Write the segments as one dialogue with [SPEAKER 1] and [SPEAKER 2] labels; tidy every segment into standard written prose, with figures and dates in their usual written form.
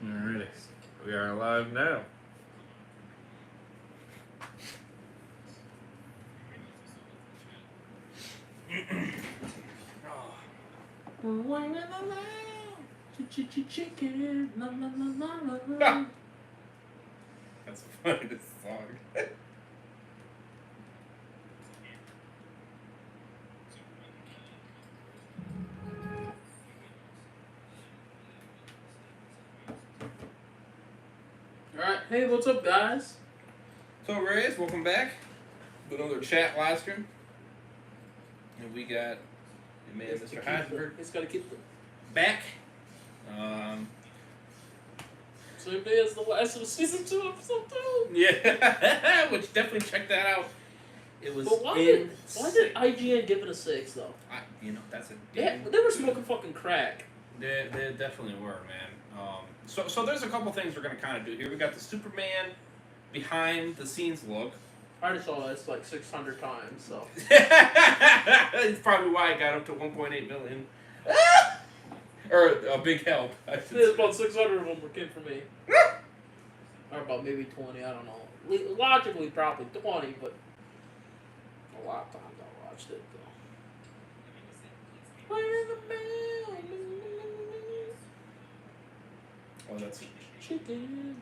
[SPEAKER 1] Alrighty. We are live now. Chicken. That's the funniest song.
[SPEAKER 2] Alright, hey, what's up, guys?
[SPEAKER 1] So, Rays, welcome back to another chat live stream. And we got the man, Mr. Heisenberg,
[SPEAKER 2] He's got to keep them.
[SPEAKER 1] back.
[SPEAKER 2] Same day as the last of season 2, episode 2.
[SPEAKER 1] Yeah, which definitely check that out. It was
[SPEAKER 2] But why did IGN give it a 6, though?
[SPEAKER 1] That's a
[SPEAKER 2] Yeah, they were smoking fucking crack.
[SPEAKER 1] They definitely were, man. So there's a couple things we're gonna kind of do here. We got the Superman behind the scenes look.
[SPEAKER 2] I already saw this like 600 times, so.
[SPEAKER 1] It's probably why I got up to 1.8 million. Or a big help.
[SPEAKER 2] There's about 600 of them came from me. Or about maybe 20, I don't know. Logically, probably 20, but a lot of times I watched it, though. Where's the bell?
[SPEAKER 1] Oh, that's
[SPEAKER 2] Chicken.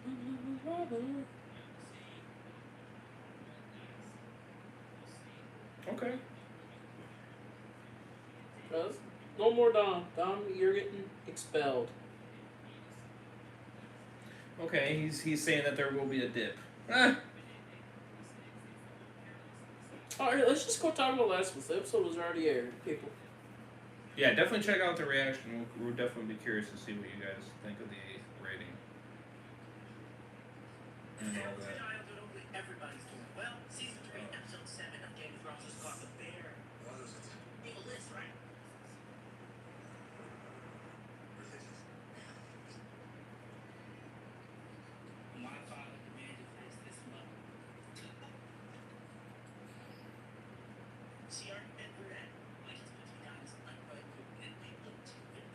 [SPEAKER 1] okay.
[SPEAKER 2] No more Dom. Dom, you're getting expelled.
[SPEAKER 1] Okay, he's saying that there will be a dip.
[SPEAKER 2] Alright, let's just go talk about last week's episode. Was already aired, people.
[SPEAKER 1] Yeah, definitely check out the reaction. We'll definitely be curious to see what you guys think of the rating. And all that.
[SPEAKER 3] Everybody's doing well. Season 3, episode 7 of Game of Thrones is called The Bear. Evil is, right? My father demanded this month. She already been through that. Like, it's supposed to be done as like, but it looked too good.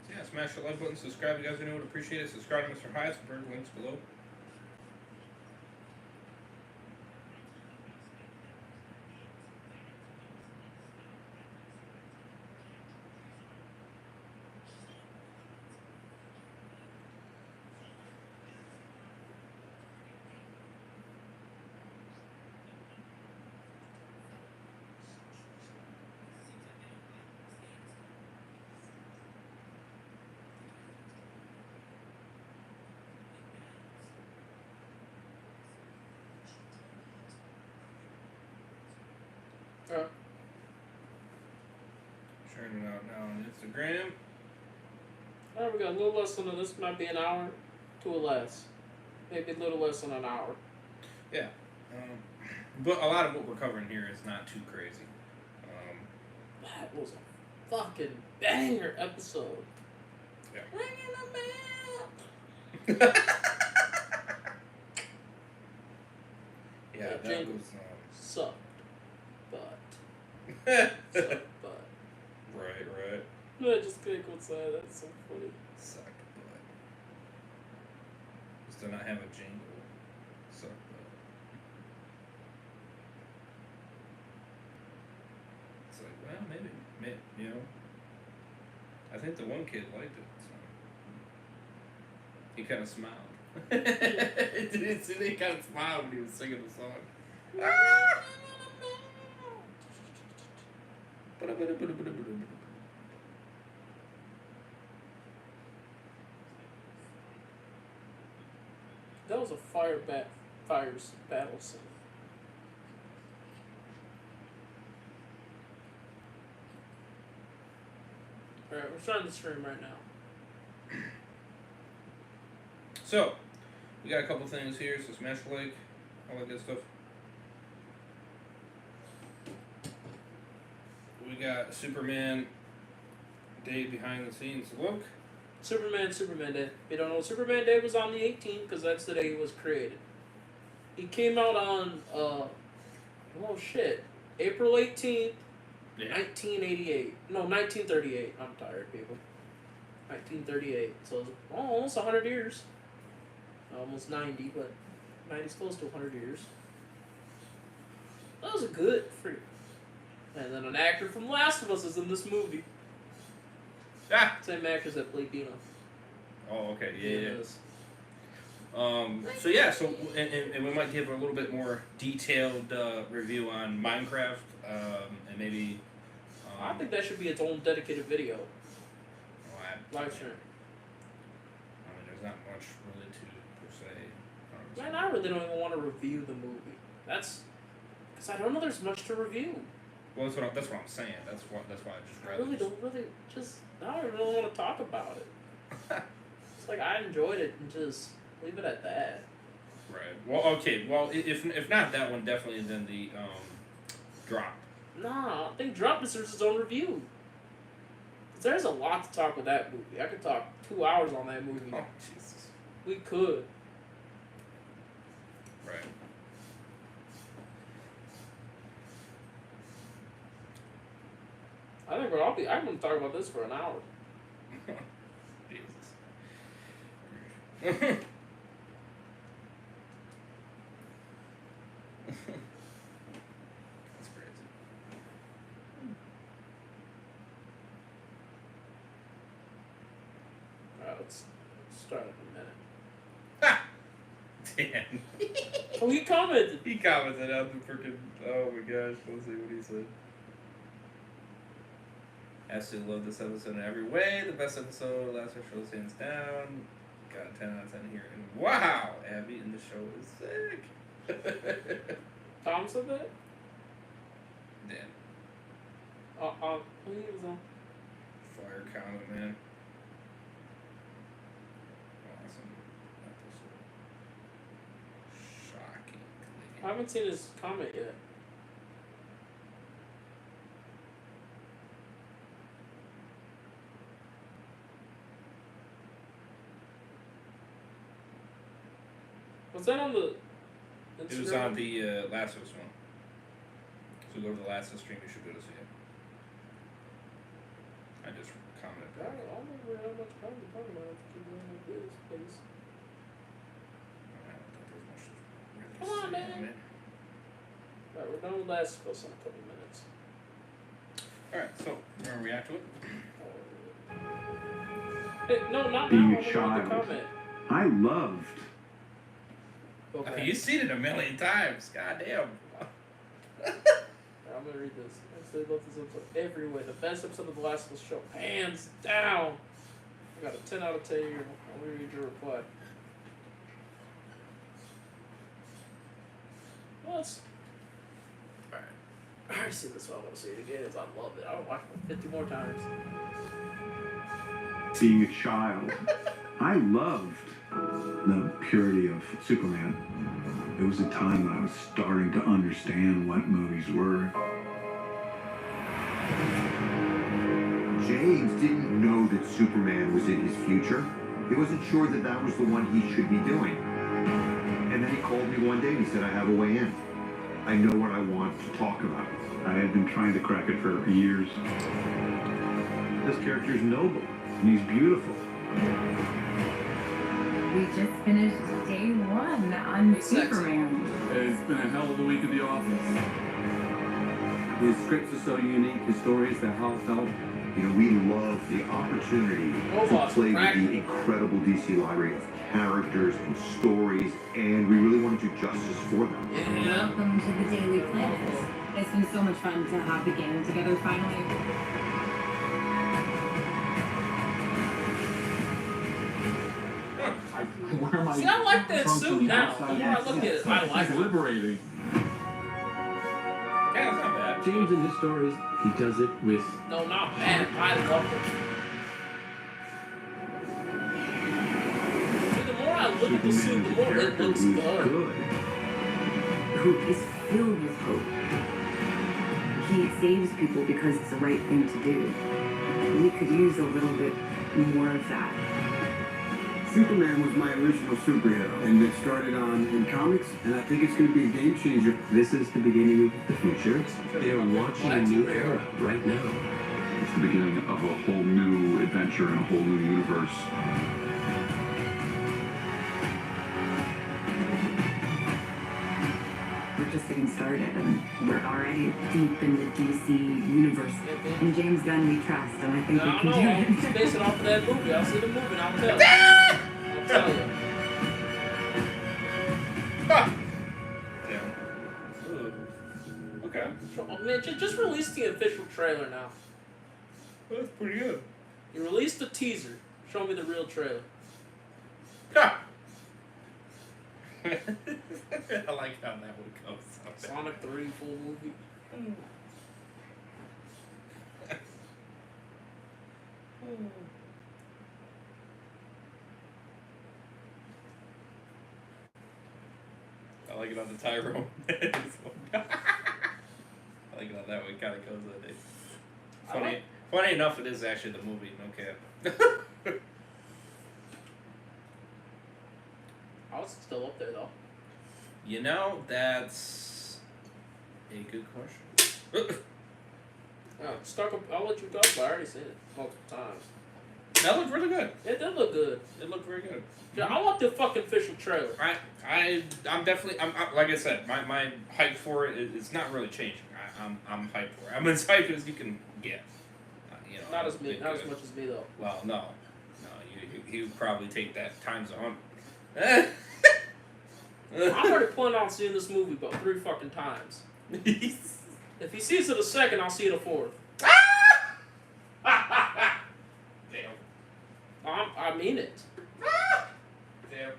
[SPEAKER 1] Yeah, smash the like button, subscribe. You guys would appreciate it. Subscribe to Mr. Heisenberg. Links below. Sharing it out now on Instagram.
[SPEAKER 2] Alright, we got a little less than this. Might be an hour to a less. Maybe a little less than an hour.
[SPEAKER 1] Yeah. But a lot of what we're covering here is not too crazy.
[SPEAKER 2] That was a fucking banger episode.
[SPEAKER 1] Yeah.
[SPEAKER 2] Ringing the bell.
[SPEAKER 1] Yeah, that
[SPEAKER 2] jingle
[SPEAKER 1] was.
[SPEAKER 2] Sucked. But.
[SPEAKER 1] Right.
[SPEAKER 2] I just can't go inside. That's so funny.
[SPEAKER 1] Suck butt. Just to not have a jingle. Suck butt. It's like, well, maybe, you know. I think the one kid liked it. So. He kind of smiled. He kind of smiled when he was singing the song.
[SPEAKER 2] That was a fire battle scene. Alright, we're starting the stream right now.
[SPEAKER 1] So, we got a couple things here. So Smash Like, all that good stuff. We got Superman Day behind the scenes look.
[SPEAKER 2] Superman Day. If you don't know, Superman Day was on the 18th because that's the day he was created. He came out on, April 18th, 1988. No, 1938. I'm tired, people. 1938. So it's almost 100 years. Almost 90, but 90's close to 100 years. That was a good freak. And then an actor from Last of Us is in this movie.
[SPEAKER 1] Ah!
[SPEAKER 2] Same actors that played Dina.
[SPEAKER 1] Oh, okay. Yeah.
[SPEAKER 2] Yes.
[SPEAKER 1] And we might give a little bit more detailed review on Minecraft, and maybe.
[SPEAKER 2] I think that should be its own dedicated video. Live stream.
[SPEAKER 1] I mean, there's not much really to per se.
[SPEAKER 2] Man, I really don't even want to review the movie. That's because I don't know there's much to review.
[SPEAKER 1] Well, that's what I'm saying. That's why I just
[SPEAKER 2] I
[SPEAKER 1] rather.
[SPEAKER 2] really don't I don't really want to talk about it. It's like I enjoyed it and just leave it at that.
[SPEAKER 1] Right. Well, okay. Well, if not that one, definitely then the Drop.
[SPEAKER 2] Nah, I think Drop deserves its own review. 'Cause there's a lot to talk with that movie. I could talk 2 hours on that movie.
[SPEAKER 1] Oh Jesus.
[SPEAKER 2] We could.
[SPEAKER 1] Right.
[SPEAKER 2] I think I'm gonna talk about this for an hour.
[SPEAKER 1] Jesus. That's crazy.
[SPEAKER 2] Alright, let's start in a minute.
[SPEAKER 1] Ah! Dan.
[SPEAKER 2] Oh, he commented.
[SPEAKER 1] He commented on the freaking. Oh my gosh, let's see what he said. Absolutely love this episode in every way. The best episode, last show hands down. Got a 10 out of 10 here. And wow, Abby in the show is sick.
[SPEAKER 2] Tom said that?
[SPEAKER 1] Dan.
[SPEAKER 2] Who he was on?
[SPEAKER 1] Fire comment, man. Awesome episode. Shocking.
[SPEAKER 2] I haven't seen his comment yet. Was that on the Instagram?
[SPEAKER 1] It was on the Last of Us one. So go to the Last of Us stream, you should go to see it. I just commented.
[SPEAKER 2] I don't remember how much time you're talking about. Keep going like this, please. Come on, man. Alright, we're done with Last of Us in a couple minutes.
[SPEAKER 1] Alright, so you want to react to it?
[SPEAKER 2] Hey, no, not
[SPEAKER 4] Being
[SPEAKER 2] now.
[SPEAKER 4] a
[SPEAKER 2] I
[SPEAKER 4] child.
[SPEAKER 2] want the comment.
[SPEAKER 4] I loved.
[SPEAKER 2] Okay.
[SPEAKER 1] You've seen it a million times. Goddamn.
[SPEAKER 2] I'm gonna read this. I said love this episode every way. The best episode of The Last of Us show, hands down. I got a 10 out of 10 here. Let me read your reply. Well, it's... Alright. I already seen this one. I want to see it again. I love it. I'll watch it 50 more times.
[SPEAKER 4] Being a child, I loved the purity of Superman. It was a time when I was starting to understand what movies were.
[SPEAKER 5] James didn't know that Superman was in his future. He wasn't sure that that was the one he should be doing. And then he called me one day and he said, I have a way in. I know what I want to talk about.
[SPEAKER 4] I had been trying to crack it for years. This character is noble, and he's beautiful.
[SPEAKER 6] We just finished day 1 on Superman.
[SPEAKER 7] It's been a hell of a week at the office. His scripts are so unique, his stories, they're heartfelt.
[SPEAKER 5] You know, we love the opportunity to play with the incredible DC library of characters and stories, and we really want to do justice for them.
[SPEAKER 2] Yeah.
[SPEAKER 6] Welcome to the Daily Planet. It's been so much fun to have the game together finally.
[SPEAKER 7] Where am I?
[SPEAKER 2] See, I like that
[SPEAKER 7] from
[SPEAKER 2] suit
[SPEAKER 7] the
[SPEAKER 2] now.
[SPEAKER 7] outside?
[SPEAKER 2] The more I look at it, I like
[SPEAKER 7] It's
[SPEAKER 2] it.
[SPEAKER 7] liberating.
[SPEAKER 1] Yeah, it's not bad.
[SPEAKER 7] James in his stories, he does it with
[SPEAKER 2] No, not bad. I love it. look at the suit,
[SPEAKER 4] Superman
[SPEAKER 2] the
[SPEAKER 4] is a
[SPEAKER 2] more it
[SPEAKER 4] character
[SPEAKER 2] looks
[SPEAKER 4] who's
[SPEAKER 2] good.
[SPEAKER 4] good.
[SPEAKER 6] Who is filled with hope. He saves people because it's the right thing to do. We could use a little bit more of that.
[SPEAKER 7] Superman was my original superhero, and it started on in comics, and I think it's going to be a game changer.
[SPEAKER 8] This is the beginning of the future. They are launching a new era right now.
[SPEAKER 4] It's the beginning of a whole new adventure and a whole new universe.
[SPEAKER 6] We're just getting started, and we're already deep in the DC universe. And James Gunn we trust, and I think we
[SPEAKER 2] I don't
[SPEAKER 6] can
[SPEAKER 2] know.
[SPEAKER 6] do
[SPEAKER 2] I'll
[SPEAKER 6] it.
[SPEAKER 2] just base it off of that movie. I'll see the movie and I'll tell you. I'll tell you.
[SPEAKER 1] Yeah. Ooh. Okay.
[SPEAKER 2] Oh, man, just release the official trailer now.
[SPEAKER 1] That's pretty good.
[SPEAKER 2] You released the teaser. Show me the real trailer.
[SPEAKER 1] Ha! I like how that one goes.
[SPEAKER 2] Sonic 3 full movie.
[SPEAKER 1] I like it on the Tyrone. I like it on that one. Kind of goes with it. Funny enough, it is actually the movie. No cap.
[SPEAKER 2] How is it still up there though?
[SPEAKER 1] You know, that's a good question.
[SPEAKER 2] Yeah, I'll let you go, but I already seen it multiple times.
[SPEAKER 1] That looked really good.
[SPEAKER 2] It did look good.
[SPEAKER 1] It looked very good.
[SPEAKER 2] Yeah, I want the fucking official trailer.
[SPEAKER 1] I'm definitely. I'm like I said, my hype for it is not really changing. I'm hyped for it. I'm as hyped as you can get. You know,
[SPEAKER 2] Not as much as me though.
[SPEAKER 1] Well, no, you would probably take that times 100.
[SPEAKER 2] I'm already planning on seeing this movie about 3 fucking times. If he sees it a second, I'll see it a 4th.
[SPEAKER 1] Damn.
[SPEAKER 2] I mean it.
[SPEAKER 1] Damn.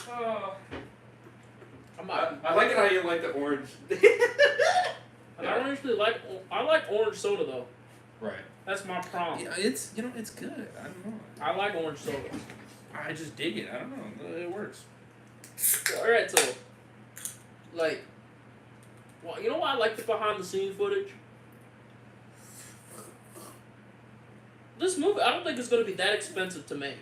[SPEAKER 1] Oh. I like it how you like the orange.
[SPEAKER 2] And I don't usually I like orange soda though.
[SPEAKER 1] Right.
[SPEAKER 2] That's my problem.
[SPEAKER 1] Yeah, it's it's good. I don't know.
[SPEAKER 2] I like orange soda.
[SPEAKER 1] I just dig it. I don't know. It works.
[SPEAKER 2] Alright, so like, well, you know why I like the behind the scenes footage? This movie, I don't think it's going to be that expensive to make.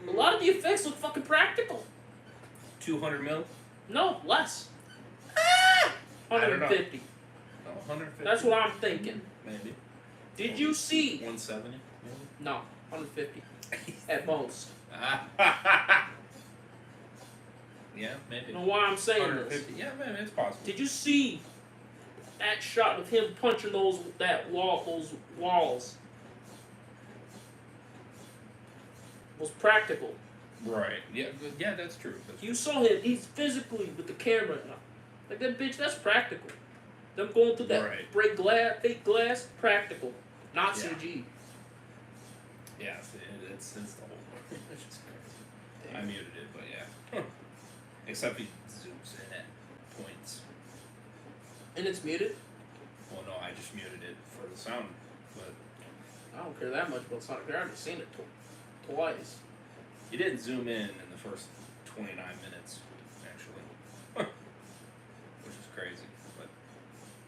[SPEAKER 2] A lot of the effects look fucking practical.
[SPEAKER 1] 200 mil?
[SPEAKER 2] No, less.
[SPEAKER 1] I don't know.
[SPEAKER 2] 150.
[SPEAKER 1] No, 150.
[SPEAKER 2] That's what I'm thinking.
[SPEAKER 1] Maybe.
[SPEAKER 2] Did you see?
[SPEAKER 1] 170? Maybe.
[SPEAKER 2] No, 150 at most.
[SPEAKER 1] Yeah, maybe.
[SPEAKER 2] You know why I'm saying this?
[SPEAKER 1] 150. Yeah, maybe it's possible.
[SPEAKER 2] Did you see that shot of him punching those walls? Was practical.
[SPEAKER 1] Right. Yeah. Yeah, that's true.
[SPEAKER 2] You saw him. He's physically with the camera. Like that bitch. That's practical. Them going through that
[SPEAKER 1] Right.
[SPEAKER 2] fake glass, practical, not
[SPEAKER 1] Yeah.
[SPEAKER 2] CG.
[SPEAKER 1] Yeah, it's the whole. It's just crazy.
[SPEAKER 2] Damn.
[SPEAKER 1] I muted it, but yeah. Except he zooms in at points.
[SPEAKER 2] And it's muted.
[SPEAKER 1] Well, no, I just muted it for the sound, but
[SPEAKER 2] I don't care that much about Sonic. I've already seen it twice.
[SPEAKER 1] you didn't zoom in the first 29 minutes, actually, which is crazy. But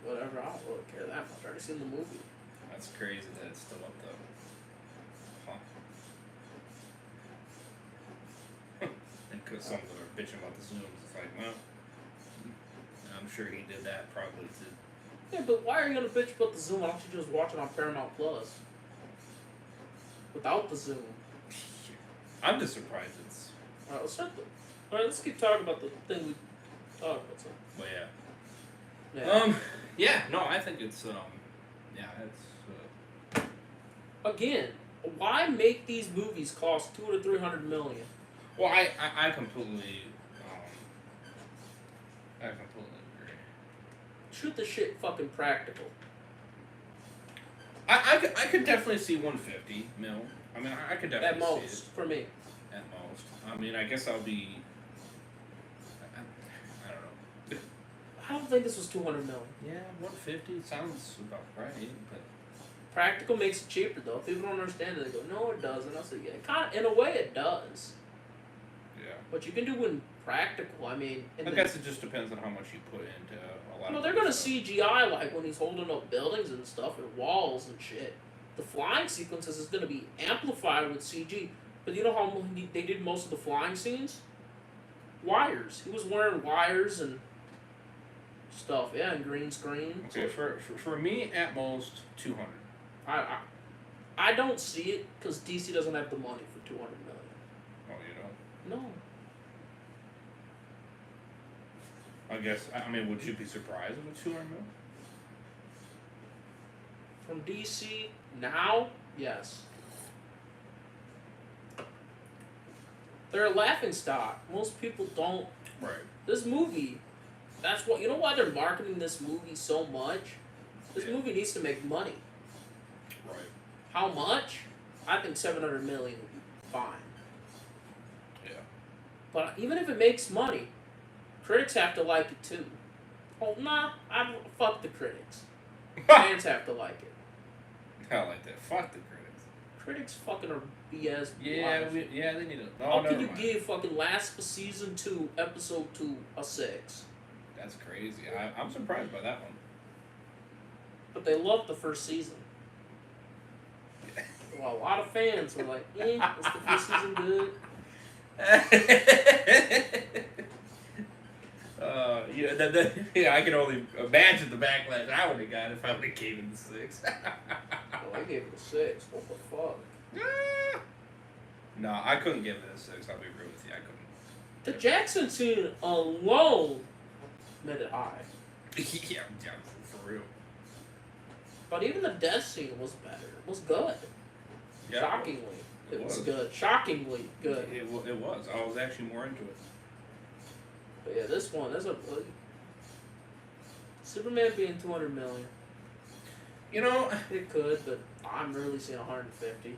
[SPEAKER 2] Whatever. I don't really care that much. I've already seen the movie.
[SPEAKER 1] that's crazy that it's still up though. Huh? And because some of them are bitching about the zooms, it's like, well, I'm sure he did that probably to.
[SPEAKER 2] Yeah, but why are you gonna bitch about the zoom? Why don't you just watch it on Paramount Plus without the zoom?
[SPEAKER 1] I'm just surprised it's.
[SPEAKER 2] All right, let's keep talking about the thing we talked about. So.
[SPEAKER 1] But yeah.
[SPEAKER 2] Yeah.
[SPEAKER 1] Yeah. No, I think it's. Yeah, it's.
[SPEAKER 2] Again, why make these movies cost $200 to $300 million?
[SPEAKER 1] Well, I completely. I completely agree.
[SPEAKER 2] Shoot the shit fucking practical.
[SPEAKER 1] I could definitely see 150 mil. I mean, I could definitely
[SPEAKER 2] At most,
[SPEAKER 1] see it.
[SPEAKER 2] for me.
[SPEAKER 1] At most. I mean, I guess I'll be. I don't know.
[SPEAKER 2] I don't think this was $200 million.
[SPEAKER 1] Yeah, 150 sounds about right, but
[SPEAKER 2] Practical makes it cheaper though. People don't understand it. They go, no, it doesn't. I say, yeah, kind of, in a way, it does.
[SPEAKER 1] Yeah.
[SPEAKER 2] But you can do it in practical. I mean,
[SPEAKER 1] I guess it just depends on how much you put into a lot.
[SPEAKER 2] Well,
[SPEAKER 1] of
[SPEAKER 2] they're gonna
[SPEAKER 1] stuff.
[SPEAKER 2] CGI like when he's holding up buildings and stuff and walls and shit. The flying sequences is gonna be amplified with CG. But you know how they did most of the flying scenes? Wires. He was wearing wires and stuff. Yeah, and green screen.
[SPEAKER 1] Okay, for me, at most 200.
[SPEAKER 2] I don't see it because DC doesn't have the money for 200 million.
[SPEAKER 1] Oh, you don't?
[SPEAKER 2] No.
[SPEAKER 1] I guess. I mean, would you be surprised with 200 mil?
[SPEAKER 2] From DC now, yes. They're a laughing stock. Most people don't.
[SPEAKER 1] Right.
[SPEAKER 2] This movie, that's what, you know why they're marketing this movie so much? This movie needs to make money.
[SPEAKER 1] Right.
[SPEAKER 2] How much? I think 700 million would be fine.
[SPEAKER 1] Yeah.
[SPEAKER 2] But even if it makes money, critics have to like it too. Oh, nah, fuck the critics. Fans have to like it.
[SPEAKER 1] I like that. Fuck the critics.
[SPEAKER 2] Critics fucking are BS.
[SPEAKER 1] Yeah, they need to.
[SPEAKER 2] How can you give fucking Last of Season 2, Episode 2 a 6?
[SPEAKER 1] That's crazy. I'm surprised by that one.
[SPEAKER 2] But they loved the first season. Well, a lot of fans were like, is the first season good?
[SPEAKER 1] Yeah, I can only imagine the backlash I would have got if I would have gave it a 6.
[SPEAKER 2] I gave it a 6. What the fuck?
[SPEAKER 1] No, I couldn't give it a 6. I'll be real with you. I couldn't.
[SPEAKER 2] The Jackson scene alone made it high.
[SPEAKER 1] yeah, for real.
[SPEAKER 2] But even the death scene was better. It was good.
[SPEAKER 1] Yeah,
[SPEAKER 2] Shockingly. It was
[SPEAKER 1] was.
[SPEAKER 2] good. Shockingly good.
[SPEAKER 1] It was. I was actually more into it.
[SPEAKER 2] But yeah, this one, there's a Superman being 200 million.
[SPEAKER 1] You know,
[SPEAKER 2] It could, but I'm really seeing 150.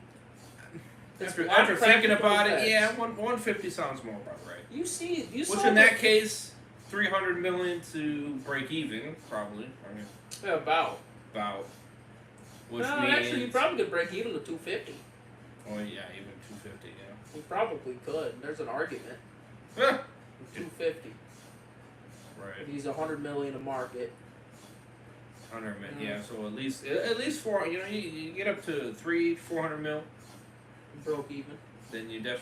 [SPEAKER 1] after thinking about it,
[SPEAKER 2] effects.
[SPEAKER 1] yeah, 150 sounds more about right.
[SPEAKER 2] You
[SPEAKER 1] Which
[SPEAKER 2] saw
[SPEAKER 1] in that case, 300 million to break even, probably. I mean,
[SPEAKER 2] yeah, about.
[SPEAKER 1] Which
[SPEAKER 2] No,
[SPEAKER 1] means,
[SPEAKER 2] actually, you probably could break even to 250.
[SPEAKER 1] oh yeah, even 250, yeah.
[SPEAKER 2] You probably could. There's an argument.
[SPEAKER 1] Huh.
[SPEAKER 2] 250.
[SPEAKER 1] Right.
[SPEAKER 2] He's 100 million a market.
[SPEAKER 1] 100 mil, yeah. So at least 4. You know, you get up to 400 mil,
[SPEAKER 2] Broke even.
[SPEAKER 1] then you're gonna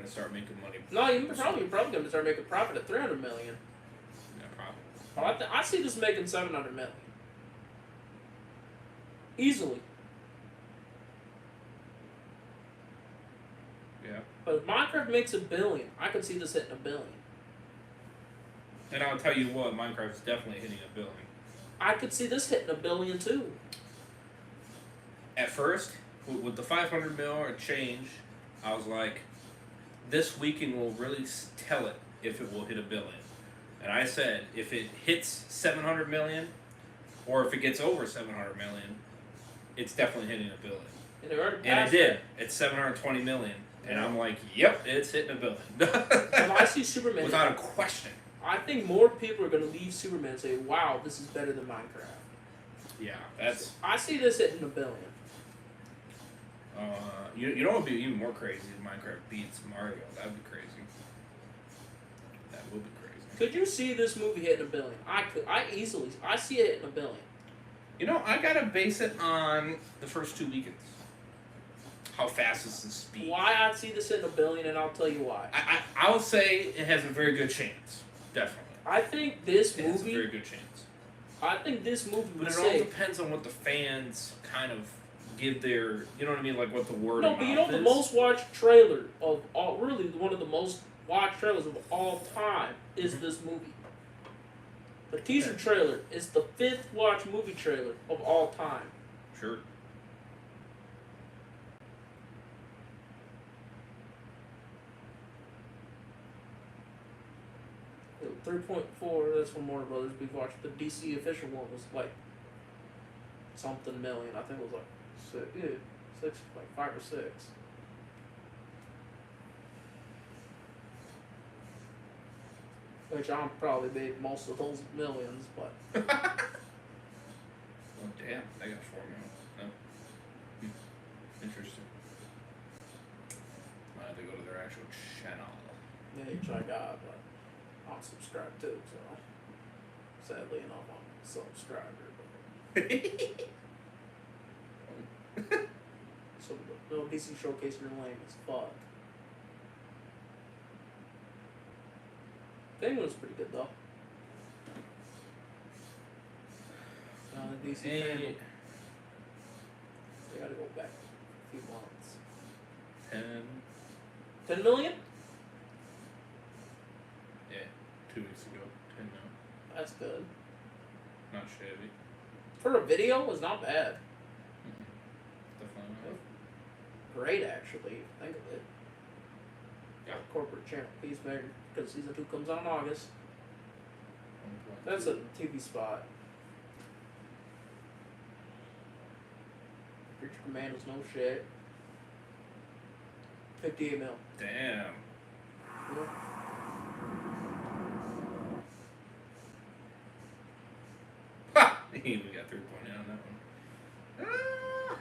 [SPEAKER 1] start making money.
[SPEAKER 2] No, you're probably going to start making profit at 300 million.
[SPEAKER 1] Yeah, probably.
[SPEAKER 2] But I see this making 700 million. Easily.
[SPEAKER 1] Yeah.
[SPEAKER 2] But if Minecraft makes $1 billion, I could see this hitting $1 billion.
[SPEAKER 1] And I'll tell you what, Minecraft's definitely hitting $1 billion.
[SPEAKER 2] I could see this hitting $1 billion too.
[SPEAKER 1] At first, with the 500 mil or change, I was like, this weekend will really tell it if it will hit $1 billion. And I said, if it hits 700 million, or if it gets over 700 million, it's definitely hitting $1 billion.
[SPEAKER 2] And it already
[SPEAKER 1] And
[SPEAKER 2] passed
[SPEAKER 1] it did.
[SPEAKER 2] that.
[SPEAKER 1] It's 720 million. And I'm like, yep, it's hitting $1 billion.
[SPEAKER 2] If I see Superman,
[SPEAKER 1] Without a question.
[SPEAKER 2] I think more people are going to leave Superman and say, wow, this is better than Minecraft.
[SPEAKER 1] Yeah, that's...
[SPEAKER 2] I see this hitting $1 billion.
[SPEAKER 1] You know what would be even more crazy if Minecraft beats Mario? That would be crazy. That would be crazy.
[SPEAKER 2] Could you see this movie hitting $1 billion? I could. I see it hitting $1 billion.
[SPEAKER 1] You know, I gotta base it on the first 2 weekends. How fast is the speed?
[SPEAKER 2] Why I see this hitting $1 billion, and I'll tell you why.
[SPEAKER 1] I'll say it has a very good chance. Definitely.
[SPEAKER 2] I think this
[SPEAKER 1] It has a
[SPEAKER 2] movie.
[SPEAKER 1] very good chance.
[SPEAKER 2] I think this movie
[SPEAKER 1] But
[SPEAKER 2] would
[SPEAKER 1] it all
[SPEAKER 2] say.
[SPEAKER 1] depends on what the fans kind of give their, you know what I mean, like what the word
[SPEAKER 2] No,
[SPEAKER 1] of
[SPEAKER 2] but you
[SPEAKER 1] mouth
[SPEAKER 2] know the
[SPEAKER 1] is.
[SPEAKER 2] most watched trailer of all, really one of the most watched trailers of all time is this movie. The teaser trailer is the 5th watched movie trailer of all time.
[SPEAKER 1] Sure.
[SPEAKER 2] The 3.4, that's from Warner Brothers. We've watched the DC official one was like something million. I think it was like six, like 5 or 6. Which I'm probably made most of those millions, but
[SPEAKER 1] Damn, they got 4 mil. No. Interesting. I have to go to their actual channel.
[SPEAKER 2] Yeah, which I got, but I'm subscribed too, so sadly enough, I'm a subscriber. So the DC Showcase are lame as fuck. Thing was pretty good though. The DC family. They gotta go back a few months. 10 million?
[SPEAKER 1] Yeah, 2 weeks ago. 10 mil.
[SPEAKER 2] That's good.
[SPEAKER 1] Not shabby.
[SPEAKER 2] For a video, it's not bad.
[SPEAKER 1] Definitely not.
[SPEAKER 2] Great, actually, if you think of it.
[SPEAKER 1] Yeah.
[SPEAKER 2] Corporate channel, Peacemaker, because season 2 comes out in August. That's a TV spot. Creature Commandos, no shit. 58 mil.
[SPEAKER 1] Damn.
[SPEAKER 2] Yeah.
[SPEAKER 1] Ha! We got 3.8 on that one. Ah!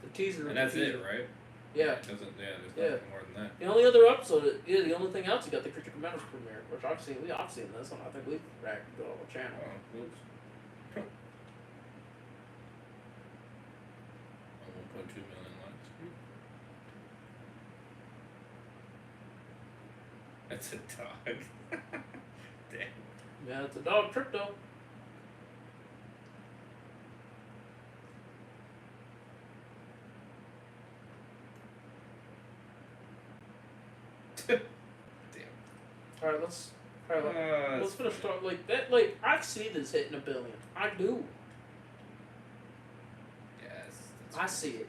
[SPEAKER 2] The teaser.
[SPEAKER 1] And that's it, right?
[SPEAKER 2] Yeah.
[SPEAKER 1] It doesn't, there's
[SPEAKER 2] Yeah.
[SPEAKER 1] nothing more than that.
[SPEAKER 2] The only other episode, the only thing else you got the Creature Commandos premiere, which I've seen this one. I think we've reacted to all the channel.
[SPEAKER 1] Oh, whoops. 1.2 million likes. That's a dog. Damn.
[SPEAKER 2] Yeah, it's a dog trick though.
[SPEAKER 1] Damn.
[SPEAKER 2] Alright, let's finish talking like that. Like, I see this hitting 1 billion. I do.
[SPEAKER 1] Yes.
[SPEAKER 2] I see it.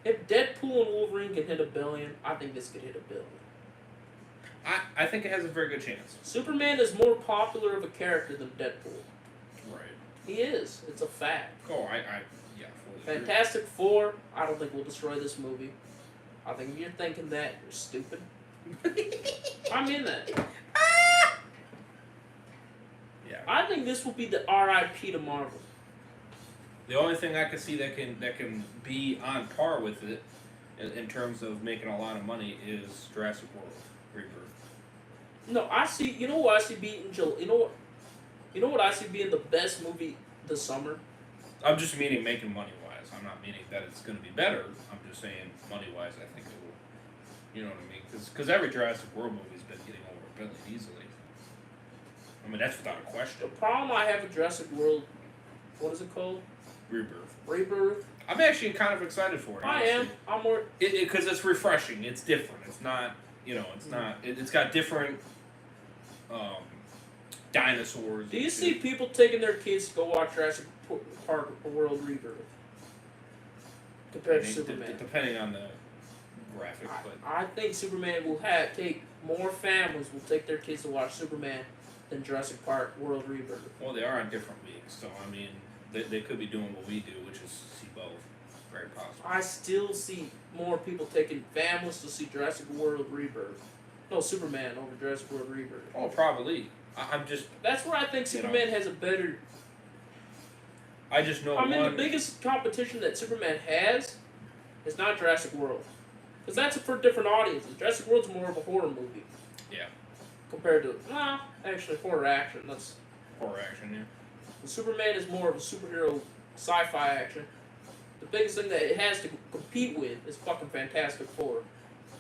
[SPEAKER 2] If Deadpool and Wolverine can hit 1 billion, I think this could hit 1 billion.
[SPEAKER 1] I think it has a very good chance.
[SPEAKER 2] Superman is more popular of a character than Deadpool.
[SPEAKER 1] Right.
[SPEAKER 2] He is. It's a fact.
[SPEAKER 1] Oh, yeah, fully agree.
[SPEAKER 2] Fantastic Four, I don't think will destroy this movie. I think if you're thinking that, you're stupid. I mean that.
[SPEAKER 1] Yeah.
[SPEAKER 2] I think this will be the RIP to Marvel.
[SPEAKER 1] The only thing I can see that can be on par with it in terms of making a lot of money is Jurassic World Rebirth.
[SPEAKER 2] No, I see. You know what I see beating Joe? You know what I see being the best movie this summer?
[SPEAKER 1] I'm just meaning making money wise. I'm not meaning that it's going to be better. I'm just saying money wise. I think it will. You know what I mean? Because every Jurassic World movie's been getting over $1 billion easily. I mean, that's without a question.
[SPEAKER 2] The problem I have with Jurassic World, what is it called? Rebirth.
[SPEAKER 1] I'm actually kind of excited for it.
[SPEAKER 2] I am. I'm more.
[SPEAKER 1] Because it's refreshing. It's different. It's not. It's not. It's got different dinosaurs.
[SPEAKER 2] Do you see people taking their kids to go watch Jurassic Park World Rebirth compared to Superman?
[SPEAKER 1] Depending on the graphics, but
[SPEAKER 2] I think Superman will take more families will take their kids to watch Superman than Jurassic Park World Rebirth.
[SPEAKER 1] well, they are on different weeks, so I mean, they could be doing what we do, which is see both. Very possible.
[SPEAKER 2] I still see more people taking families to see Jurassic World Rebirth. No, Superman over Jurassic World Rebirth.
[SPEAKER 1] Oh, probably. I'm just.
[SPEAKER 2] That's where I think Superman has a better.
[SPEAKER 1] I just know.
[SPEAKER 2] I mean, the biggest competition that Superman has is not Jurassic World, because that's for different audiences. Jurassic World's more of a horror movie.
[SPEAKER 1] Yeah.
[SPEAKER 2] Compared to actually horror action. That's
[SPEAKER 1] horror action. Yeah.
[SPEAKER 2] Superman is more of a superhero sci-fi action. The biggest thing that it has to compete with is fucking Fantastic Four.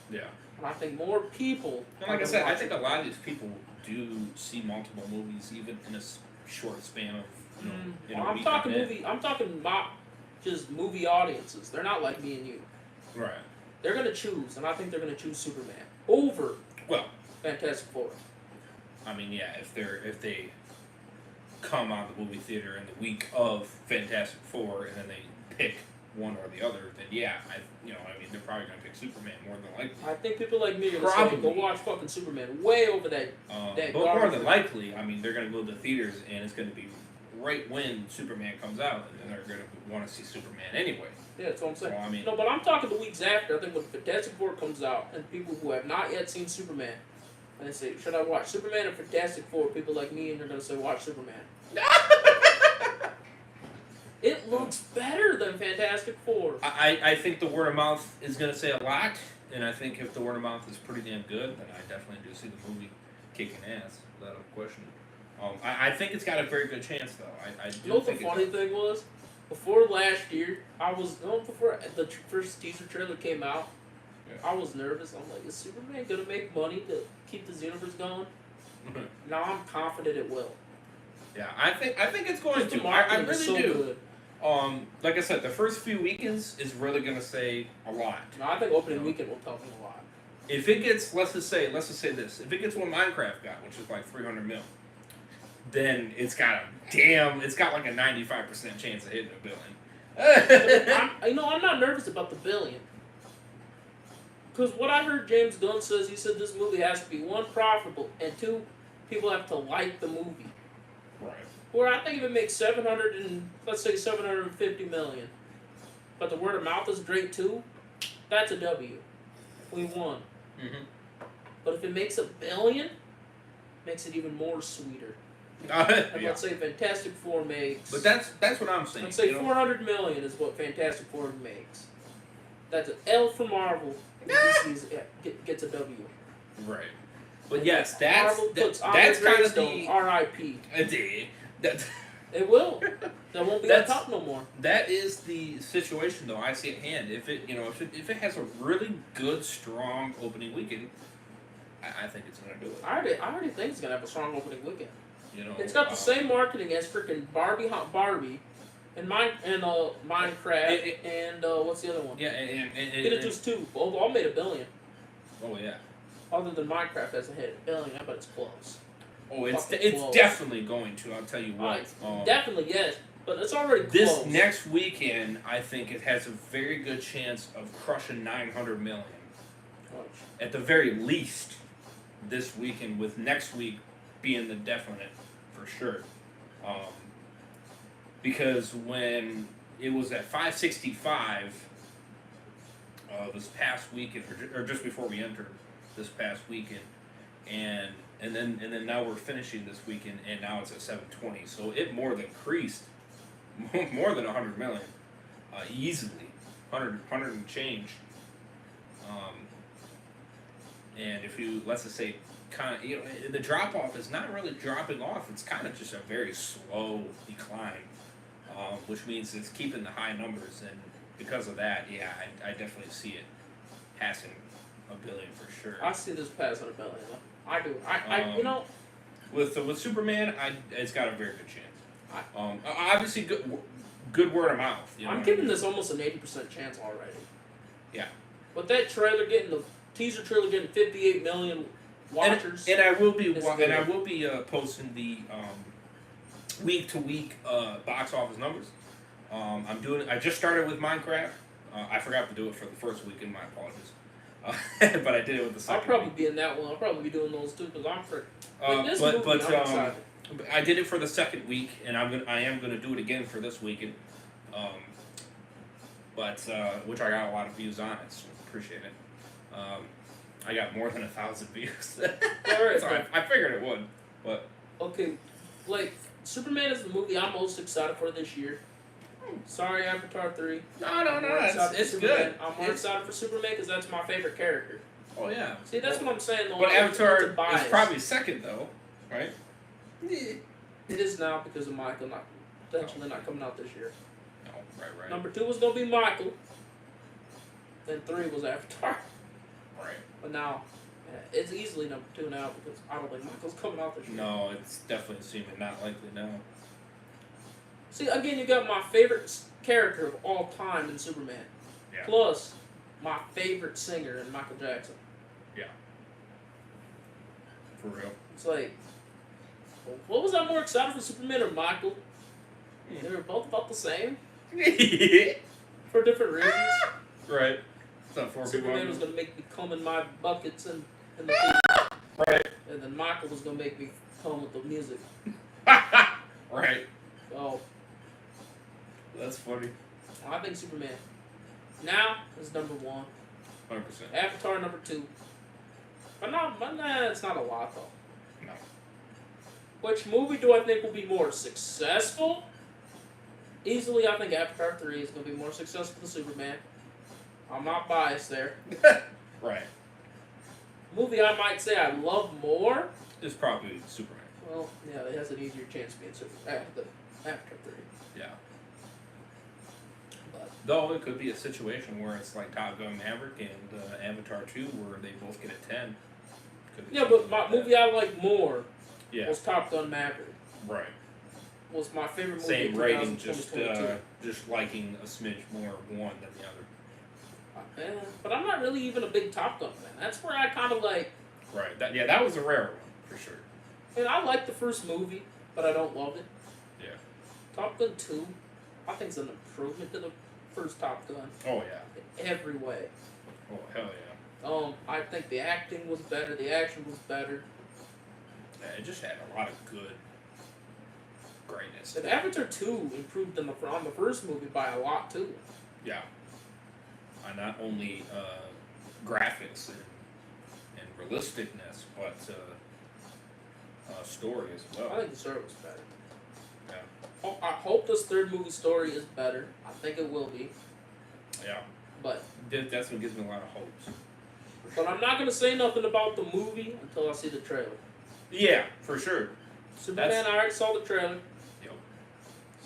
[SPEAKER 1] Yeah.
[SPEAKER 2] And I think more people.
[SPEAKER 1] Like I said, I think a lot of these people do see multiple movies, even in a short span of.
[SPEAKER 2] I'm talking movie. I'm talking not just movie audiences. They're not like me and you.
[SPEAKER 1] Right.
[SPEAKER 2] They're gonna choose, and I think they're gonna choose Superman over. Fantastic Four.
[SPEAKER 1] I mean, yeah, if they come out of the movie theater in the week of Fantastic Four and then they pick one or the other, then yeah, they're probably gonna pick Superman more than likely.
[SPEAKER 2] I think people like me are gonna say, go watch fucking Superman way over that.
[SPEAKER 1] But more than likely, I mean, they're gonna go to the theaters and it's gonna be right when Superman comes out, and then they're gonna want to see Superman anyway.
[SPEAKER 2] Yeah, that's what I'm saying.
[SPEAKER 1] So, I mean,
[SPEAKER 2] but I'm talking the weeks after. I think when Fantastic Four comes out, and people who have not yet seen Superman And they say, should I watch Superman or Fantastic Four? People like me, and they're going to say, watch Superman. It looks better than Fantastic Four.
[SPEAKER 1] I think the word of mouth is going to say a lot, and I think if the word of mouth is pretty damn good, then I definitely do see the movie kicking ass, without a question. I think it's got a very good chance, though. I do
[SPEAKER 2] You know what the
[SPEAKER 1] think
[SPEAKER 2] funny thing was? Before last year, before the first teaser trailer came out, I was nervous. I'm like, is Superman going to make money to keep this universe going? Now I'm confident it will.
[SPEAKER 1] Yeah, I think it's going
[SPEAKER 2] The
[SPEAKER 1] to. I
[SPEAKER 2] marketing
[SPEAKER 1] really
[SPEAKER 2] is so
[SPEAKER 1] do.
[SPEAKER 2] good.
[SPEAKER 1] Like I said, the first few weekends is really going to say a lot.
[SPEAKER 2] No, I think opening weekend will tell me a lot.
[SPEAKER 1] If it gets, let's just say this, if it gets what Minecraft got, which is like 300 mil, then it's got like a 95% chance of hitting $1 billion.
[SPEAKER 2] I'm not nervous about the billion. Because what I heard James Gunn says, he said this movie has to be, 1, profitable, and 2, people have to like the movie.
[SPEAKER 1] Right.
[SPEAKER 2] Where I think if it makes 750 million, but the word of mouth is great too, that's a W. We won.
[SPEAKER 1] Mm-hmm.
[SPEAKER 2] But if it makes $1 billion, makes it even more sweeter. And let's say Fantastic Four makes.
[SPEAKER 1] But that's what I'm saying.
[SPEAKER 2] Let's say 400 million is what Fantastic Four makes. That's an L for Marvel. Gets a W.
[SPEAKER 1] Right. But yes, that's
[SPEAKER 2] that's
[SPEAKER 1] kind of the
[SPEAKER 2] R.I.P. It will. That won't be on top no more.
[SPEAKER 1] That is the situation, though. I see at hand. If it has a really good, strong opening weekend, I think it's gonna do it.
[SPEAKER 2] I already think it's gonna have a strong opening weekend.
[SPEAKER 1] You know,
[SPEAKER 2] it's got the same marketing as freaking Barbie, and Minecraft, and what's the other one?
[SPEAKER 1] Yeah, and
[SPEAKER 2] Beetlejuice 2. All made $1 billion.
[SPEAKER 1] Oh yeah.
[SPEAKER 2] Other than Minecraft hasn't hit $1 billion, I bet it's close.
[SPEAKER 1] Oh, it's
[SPEAKER 2] close.
[SPEAKER 1] definitely going to. I'll tell you what.
[SPEAKER 2] Definitely, yes. But it's already close.
[SPEAKER 1] This next weekend, I think it has a very good chance of crushing 900 million. At the very least, this weekend, with next week being the definite for sure. Because when it was at 565 this past weekend, or just before we entered this past weekend, and then now we're finishing this weekend, and now it's at 720. So it more than increased, more than 100 million, easily, 100 and change. And if you, let's just say, kind of, the drop off is not really dropping off. It's kind of just a very slow decline, which means it's keeping the high numbers, and because of that, yeah, I definitely see it passing $1 billion for sure.
[SPEAKER 2] I see this passing $1 billion. I do.
[SPEAKER 1] With Superman, it's got a very good chance. Obviously, good word of mouth. You know
[SPEAKER 2] I'm giving this almost an 80% chance already.
[SPEAKER 1] Yeah.
[SPEAKER 2] But that trailer the teaser trailer getting 58 million watchers.
[SPEAKER 1] And I will be posting the week to week box office numbers. I just started with Minecraft. I forgot to do it for the first weekend. My apologies. But I did it with the second.
[SPEAKER 2] I'll probably be in that one. I'll probably be doing those too because I'm for. I'm
[SPEAKER 1] excited. I did it for the second week, and I am gonna do it again for this weekend. Which I got a lot of views on it, so appreciate it. I got more than 1,000 views.
[SPEAKER 2] Alright,
[SPEAKER 1] so I figured it would, but
[SPEAKER 2] okay, like Superman is the movie I'm most excited for this year. Sorry, Avatar 3.
[SPEAKER 1] No, it's good.
[SPEAKER 2] I'm more excited for Superman because that's my favorite character.
[SPEAKER 1] Oh yeah.
[SPEAKER 2] See, that's what I'm saying.
[SPEAKER 1] But Avatar is probably second though, right?
[SPEAKER 2] It is now because of Michael potentially not coming out this year.
[SPEAKER 1] Oh, right.
[SPEAKER 2] Number 2 was gonna be Michael. Then 3 was Avatar.
[SPEAKER 1] Right.
[SPEAKER 2] But now, it's easily number 2 now because I don't think Michael's coming out this year.
[SPEAKER 1] No, it's definitely seeming not likely now.
[SPEAKER 2] See, again, you got my favorite character of all time in Superman.
[SPEAKER 1] Yeah.
[SPEAKER 2] Plus, my favorite singer in Michael Jackson.
[SPEAKER 1] Yeah. For real.
[SPEAKER 2] It's like, what was I more excited for, Superman or Michael? They were both about the same. For different reasons.
[SPEAKER 1] Right.
[SPEAKER 2] Superman was going to make me come in my buckets and the theater.
[SPEAKER 1] Right.
[SPEAKER 2] And then Michael was going to make me come with the music.
[SPEAKER 1] Right.
[SPEAKER 2] So.
[SPEAKER 1] That's funny.
[SPEAKER 2] I think Superman now is number 1.
[SPEAKER 1] 100%.
[SPEAKER 2] Avatar number 2. But it's not a lot though.
[SPEAKER 1] No.
[SPEAKER 2] Which movie do I think will be more successful? Easily, I think Avatar 3 is going to be more successful than Superman. I'm not biased there.
[SPEAKER 1] Right.
[SPEAKER 2] Movie I might say I love more.
[SPEAKER 1] It's probably Superman.
[SPEAKER 2] Well, yeah, it has an easier chance of being Superman than Avatar 3.
[SPEAKER 1] Yeah.
[SPEAKER 2] But
[SPEAKER 1] Though it could be a situation where it's like Top Gun Maverick and Avatar 2 where they both get a 10. Could be
[SPEAKER 2] yeah, but
[SPEAKER 1] something
[SPEAKER 2] my
[SPEAKER 1] like
[SPEAKER 2] movie
[SPEAKER 1] that.
[SPEAKER 2] I like more
[SPEAKER 1] Yeah.
[SPEAKER 2] was Top Gun Maverick.
[SPEAKER 1] Right.
[SPEAKER 2] Was my favorite movie
[SPEAKER 1] Same
[SPEAKER 2] of
[SPEAKER 1] rating,
[SPEAKER 2] 2022.
[SPEAKER 1] just liking a smidge more of one than the other.
[SPEAKER 2] But I'm not really even a big Top Gun fan. That's where I kind of like.
[SPEAKER 1] Right. That was a rare one for sure.
[SPEAKER 2] And I like the first movie, but I don't love it.
[SPEAKER 1] Yeah.
[SPEAKER 2] Top Gun 2, I think, is an improvement to the first Top Gun
[SPEAKER 1] Oh yeah.
[SPEAKER 2] in every way.
[SPEAKER 1] Oh hell yeah.
[SPEAKER 2] I think the acting was better, the action was better.
[SPEAKER 1] Yeah, it just had a lot of good greatness.
[SPEAKER 2] And Avatar 2 improved on the first movie by a lot too.
[SPEAKER 1] Yeah. Not only graphics and realisticness, but story as
[SPEAKER 2] I
[SPEAKER 1] well.
[SPEAKER 2] think the story was better.
[SPEAKER 1] Yeah.
[SPEAKER 2] I hope this third movie story is better. I think it will be.
[SPEAKER 1] Yeah.
[SPEAKER 2] But
[SPEAKER 1] That's what gives me a lot of hopes.
[SPEAKER 2] I'm not gonna say nothing about the movie until I see the trailer.
[SPEAKER 1] Yeah, for sure.
[SPEAKER 2] Superman, I already saw the trailer,
[SPEAKER 1] Yep.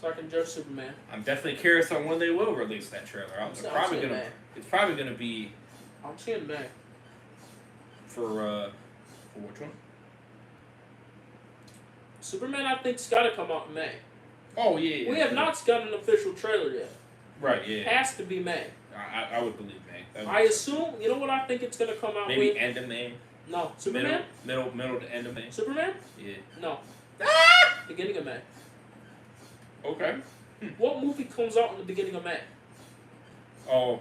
[SPEAKER 2] so I can judge Superman.
[SPEAKER 1] I'm definitely curious on when they will release that trailer. It's probably gonna be
[SPEAKER 2] I'm seeing May.
[SPEAKER 1] for which one?
[SPEAKER 2] Superman, I think's got to come out in May.
[SPEAKER 1] Oh yeah.
[SPEAKER 2] We have not got an official trailer yet.
[SPEAKER 1] Right.
[SPEAKER 2] It
[SPEAKER 1] Yeah.
[SPEAKER 2] has to be May.
[SPEAKER 1] I would believe May. That would
[SPEAKER 2] I
[SPEAKER 1] be-
[SPEAKER 2] assume. You know what I think it's gonna come out
[SPEAKER 1] maybe
[SPEAKER 2] with?
[SPEAKER 1] end of May.
[SPEAKER 2] No, Superman.
[SPEAKER 1] Middle to end of May.
[SPEAKER 2] Superman?
[SPEAKER 1] Yeah.
[SPEAKER 2] No. Beginning of May.
[SPEAKER 1] Okay.
[SPEAKER 2] What movie comes out in the beginning of May?
[SPEAKER 1] Oh.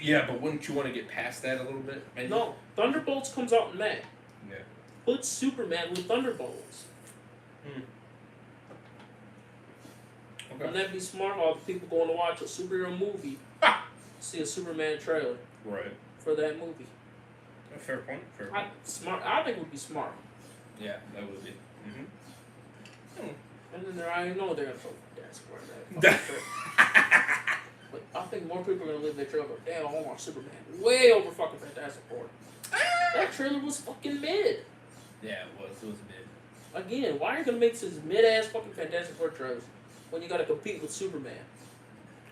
[SPEAKER 1] Yeah, but wouldn't you want to get past that a little bit? Maybe?
[SPEAKER 2] No, Thunderbolts comes out in May.
[SPEAKER 1] Yeah.
[SPEAKER 2] Put Superman with Thunderbolts.
[SPEAKER 1] Okay.
[SPEAKER 2] Wouldn't that be smart? All the people going to watch a superhero movie, see a Superman trailer
[SPEAKER 1] Right.
[SPEAKER 2] for that movie.
[SPEAKER 1] Fair point. Fair point.
[SPEAKER 2] Smart. I think it would be smart.
[SPEAKER 1] Yeah, that would be. Mm-hmm.
[SPEAKER 2] And then I know they're gonna throw Fantastic Four in that. But I think more people are gonna leave their trailer. Damn, I want Superman way over fucking Fantastic Four. That trailer was fucking mid.
[SPEAKER 1] Yeah, it was. It was mid.
[SPEAKER 2] Again, why are you gonna make these mid-ass fucking Fantastic Four trailers when you gotta compete with Superman?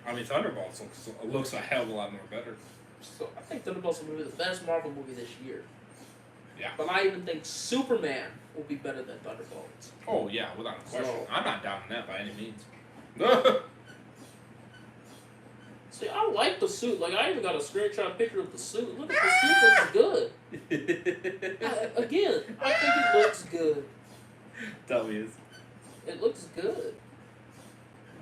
[SPEAKER 1] I mean, Thunderbolts looks a hell of a lot more better.
[SPEAKER 2] So I think Thunderbolts will be the best Marvel movie this year.
[SPEAKER 1] Yeah.
[SPEAKER 2] But I even think Superman will be better than Thunderbolts.
[SPEAKER 1] Oh yeah, without a question.
[SPEAKER 2] So-
[SPEAKER 1] I'm not doubting that by any means.
[SPEAKER 2] See, I like the suit. Like, I even got a screenshot picture of the suit. Look at the suit, looks good. Again, I think it looks good.
[SPEAKER 1] W's.
[SPEAKER 2] It looks good.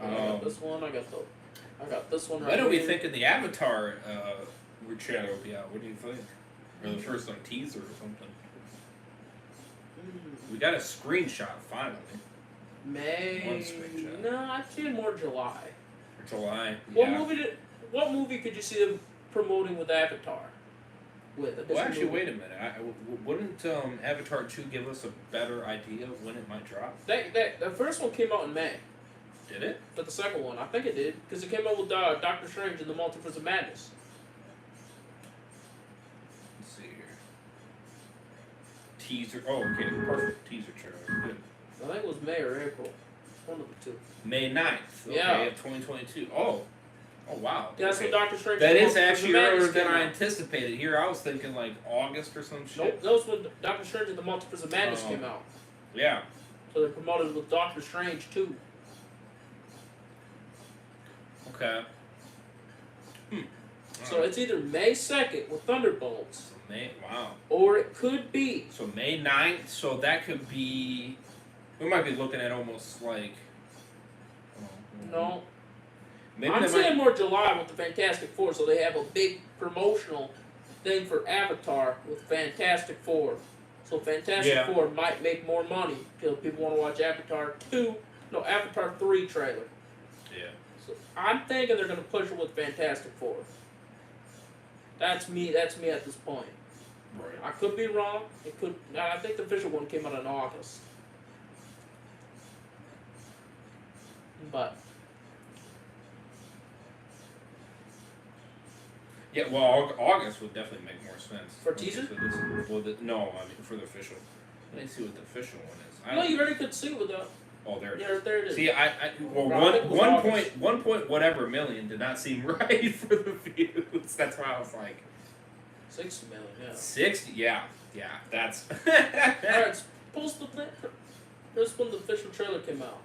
[SPEAKER 2] I got this one. I got this one right
[SPEAKER 1] When are we
[SPEAKER 2] here.
[SPEAKER 1] thinking the Avatar trailer will be out? What do you think? Or the first like teaser or something? We got a screenshot finally.
[SPEAKER 2] May.
[SPEAKER 1] One screenshot.
[SPEAKER 2] No, I'd say more July.
[SPEAKER 1] For July.
[SPEAKER 2] What
[SPEAKER 1] Yeah.
[SPEAKER 2] What movie could you see them promoting with Avatar?
[SPEAKER 1] Well, actually, wait a minute. Wouldn't Avatar 2 give us a better idea of when it might drop?
[SPEAKER 2] The first one came out in May.
[SPEAKER 1] Did it?
[SPEAKER 2] But the second one, I think it did, because it came out with Doctor Strange and the Multiverse of Madness.
[SPEAKER 1] Let's see here. Teaser. Oh, okay. Perfect. Teaser trailer. Good.
[SPEAKER 2] I think it was May or April. One of the two.
[SPEAKER 1] May 9th. Okay,
[SPEAKER 2] Yeah.
[SPEAKER 1] of 2022. Oh. Oh, wow.
[SPEAKER 2] Yeah, that's
[SPEAKER 1] Okay.
[SPEAKER 2] when Doctor Strange.
[SPEAKER 1] That
[SPEAKER 2] and the
[SPEAKER 1] is
[SPEAKER 2] Multiverse of
[SPEAKER 1] actually
[SPEAKER 2] Madness
[SPEAKER 1] earlier than
[SPEAKER 2] came
[SPEAKER 1] I
[SPEAKER 2] out.
[SPEAKER 1] anticipated. Here, I was thinking like August or some shit.
[SPEAKER 2] Nope, that was when Doctor Strange and the Multiverse of Madness
[SPEAKER 1] Oh.
[SPEAKER 2] came out.
[SPEAKER 1] Yeah.
[SPEAKER 2] So they promoted with Doctor Strange too.
[SPEAKER 1] Okay.
[SPEAKER 2] So it's either May 2nd with Thunderbolts,
[SPEAKER 1] So May. Wow.
[SPEAKER 2] or it could be.
[SPEAKER 1] So May 9th. So that could be. We might be looking at almost like.
[SPEAKER 2] No.
[SPEAKER 1] Maybe
[SPEAKER 2] I'm
[SPEAKER 1] they
[SPEAKER 2] saying
[SPEAKER 1] might.
[SPEAKER 2] more July with the Fantastic Four, so they have a big promotional thing for Avatar with Fantastic Four. So Fantastic
[SPEAKER 1] Yeah.
[SPEAKER 2] Four might make more money because people want to watch Avatar 3 trailer.
[SPEAKER 1] Yeah.
[SPEAKER 2] So I'm thinking they're going to push it with Fantastic Four. That's me at this point.
[SPEAKER 1] Right.
[SPEAKER 2] I could be wrong. It could. I think the official one came out in August. But
[SPEAKER 1] Yeah, well, August would definitely make more sense.
[SPEAKER 2] For teaser?
[SPEAKER 1] No, I mean for the official. Let me see what the official one is.
[SPEAKER 2] no, you already could see with that.
[SPEAKER 1] Oh, there it is.
[SPEAKER 2] Yeah, there it is.
[SPEAKER 1] See, well,
[SPEAKER 2] Well, I think it was August.
[SPEAKER 1] one point whatever million did not seem right for the views. That's why I was like,
[SPEAKER 2] 60 million. Yeah.
[SPEAKER 1] 60. Yeah, that's.
[SPEAKER 2] Alright, post the thing. This when the official trailer came out.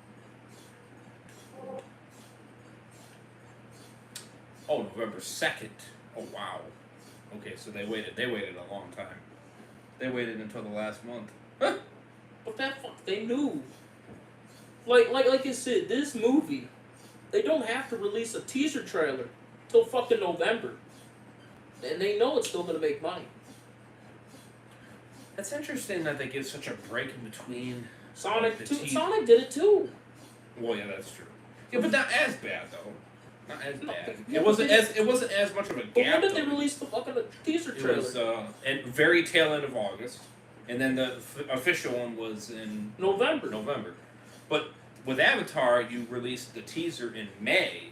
[SPEAKER 1] Oh, November 2nd. Oh wow. Okay, so they waited a long time. They waited until the last month. Huh?
[SPEAKER 2] But that fuck, they knew. Like you said, this movie, they don't have to release a teaser trailer till fucking November, and they know it's still gonna make money.
[SPEAKER 1] That's interesting that they give such a break in between.
[SPEAKER 2] Sonic
[SPEAKER 1] the
[SPEAKER 2] too.
[SPEAKER 1] teas-
[SPEAKER 2] Sonic did it too.
[SPEAKER 1] Well, yeah, that's true. Yeah, but not as bad though. Not as
[SPEAKER 2] No,
[SPEAKER 1] bad.
[SPEAKER 2] yeah,
[SPEAKER 1] It wasn't as much of a gap.
[SPEAKER 2] But when did they
[SPEAKER 1] though.
[SPEAKER 2] release the fucking teaser
[SPEAKER 1] It
[SPEAKER 2] trailer?
[SPEAKER 1] was at very tail end of August, and then the official one was in
[SPEAKER 2] November.
[SPEAKER 1] But with Avatar, you released the teaser in May,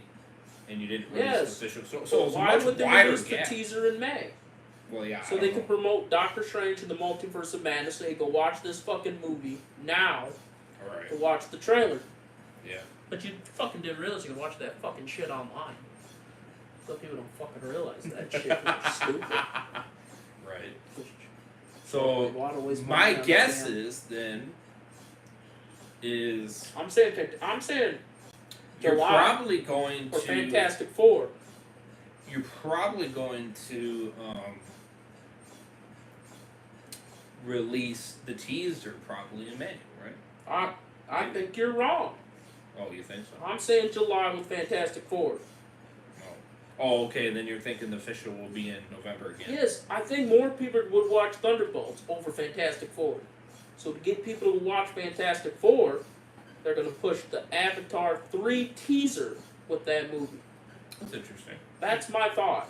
[SPEAKER 1] and you didn't release
[SPEAKER 2] Yes.
[SPEAKER 1] the official. So it
[SPEAKER 2] So
[SPEAKER 1] was a
[SPEAKER 2] why
[SPEAKER 1] much
[SPEAKER 2] would they
[SPEAKER 1] wider
[SPEAKER 2] release
[SPEAKER 1] gap.
[SPEAKER 2] the teaser in May?
[SPEAKER 1] Well, yeah.
[SPEAKER 2] So they could promote Doctor Strange and the Multiverse of Madness. Say, go watch this fucking movie now
[SPEAKER 1] All right.
[SPEAKER 2] to watch the trailer.
[SPEAKER 1] Yeah.
[SPEAKER 2] But you fucking didn't realize you could watch that fucking shit online. Some people don't fucking realize that shit. It's stupid.
[SPEAKER 1] Right.
[SPEAKER 2] They
[SPEAKER 1] So
[SPEAKER 2] wanna waste
[SPEAKER 1] my
[SPEAKER 2] money on
[SPEAKER 1] guess
[SPEAKER 2] that damn-
[SPEAKER 1] is then is
[SPEAKER 2] I'm saying
[SPEAKER 1] you're
[SPEAKER 2] July
[SPEAKER 1] probably going
[SPEAKER 2] or
[SPEAKER 1] to
[SPEAKER 2] Fantastic Four.
[SPEAKER 1] you're probably going to release the teaser probably in May, right?
[SPEAKER 2] I think you're wrong.
[SPEAKER 1] Oh, you think so?
[SPEAKER 2] I'm saying July with Fantastic Four.
[SPEAKER 1] Oh, okay. Then you're thinking the official will be in November again.
[SPEAKER 2] Yes, I think more people would watch Thunderbolts over Fantastic Four. So to get people to watch Fantastic Four, they're going to push the Avatar 3 teaser with that movie.
[SPEAKER 1] That's interesting.
[SPEAKER 2] That's my thought.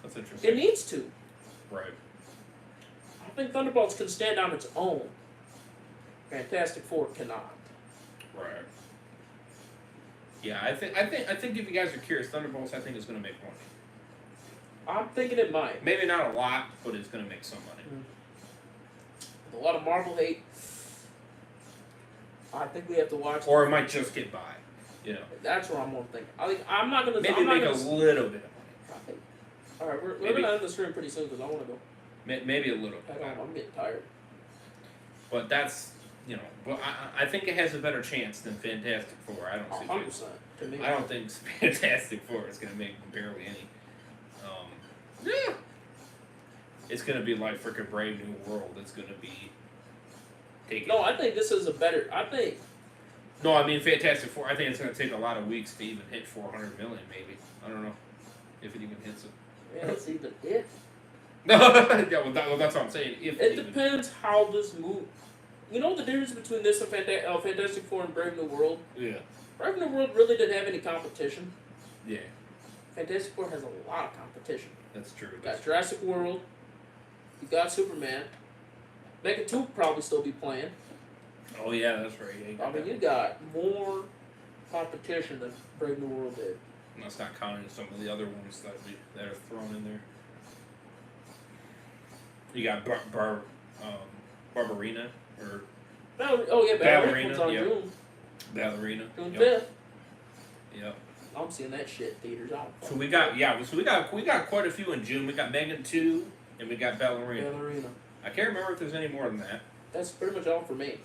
[SPEAKER 1] That's interesting.
[SPEAKER 2] It needs to.
[SPEAKER 1] Right.
[SPEAKER 2] I think Thunderbolts can stand on its own. Fantastic Four cannot.
[SPEAKER 1] Right. Yeah, I think if you guys are curious, Thunderbolts I think is going to make money.
[SPEAKER 2] I'm thinking it might.
[SPEAKER 1] Maybe not a lot, but it's going to make some money.
[SPEAKER 2] A lot of Marvel hate. I think we have to watch.
[SPEAKER 1] Or it might just get by. You know.
[SPEAKER 2] That's what I'm gonna think. I'm not gonna.
[SPEAKER 1] Maybe
[SPEAKER 2] I'm not
[SPEAKER 1] make
[SPEAKER 2] gonna,
[SPEAKER 1] a little bit of money.
[SPEAKER 2] All right, we're
[SPEAKER 1] Maybe.
[SPEAKER 2] gonna end the stream pretty soon because I want to go.
[SPEAKER 1] Maybe a little bit.
[SPEAKER 2] I'm getting tired.
[SPEAKER 1] But that's, you know, but I think it has a better chance than Fantastic Four. I don't see.
[SPEAKER 2] 100% to me.
[SPEAKER 1] I don't think Fantastic Four is going to make barely any. Yeah. It's going to be like freaking Brave New World. It's going to be taking.
[SPEAKER 2] No, I think this is a better. I think.
[SPEAKER 1] No, I mean Fantastic Four. I think it's going to take a lot of weeks to even hit 400 million. Maybe I don't know if it even hits it.
[SPEAKER 2] Yeah, it's even it.
[SPEAKER 1] No, yeah, well, that's what I'm saying. If
[SPEAKER 2] It
[SPEAKER 1] even.
[SPEAKER 2] depends how this move. You know the difference between this and Fantastic Four and Brave New World?
[SPEAKER 1] Yeah.
[SPEAKER 2] Brave New World really didn't have any competition.
[SPEAKER 1] Yeah.
[SPEAKER 2] Fantastic Four has a lot of competition.
[SPEAKER 1] That's true.
[SPEAKER 2] You got Jurassic World. You got Superman. Mecha 2 probably still be playing.
[SPEAKER 1] Oh yeah, that's right. Yeah,
[SPEAKER 2] I mean, you got more competition than Brave New World did.
[SPEAKER 1] And that's not counting some of the other ones that are thrown in there. You got Barbarina or
[SPEAKER 2] Oh yeah,
[SPEAKER 1] Ballerina,
[SPEAKER 2] Ballerina's on
[SPEAKER 1] yep.
[SPEAKER 2] June
[SPEAKER 1] Ballerina.
[SPEAKER 2] 5th.
[SPEAKER 1] Yep. Yep.
[SPEAKER 2] I'm seeing that shit in theaters.
[SPEAKER 1] So we got quite a few in June. We got Megan 2 and we got Ballerina.
[SPEAKER 2] Ballerina.
[SPEAKER 1] I can't remember if there's any more than that.
[SPEAKER 2] That's pretty much all for me.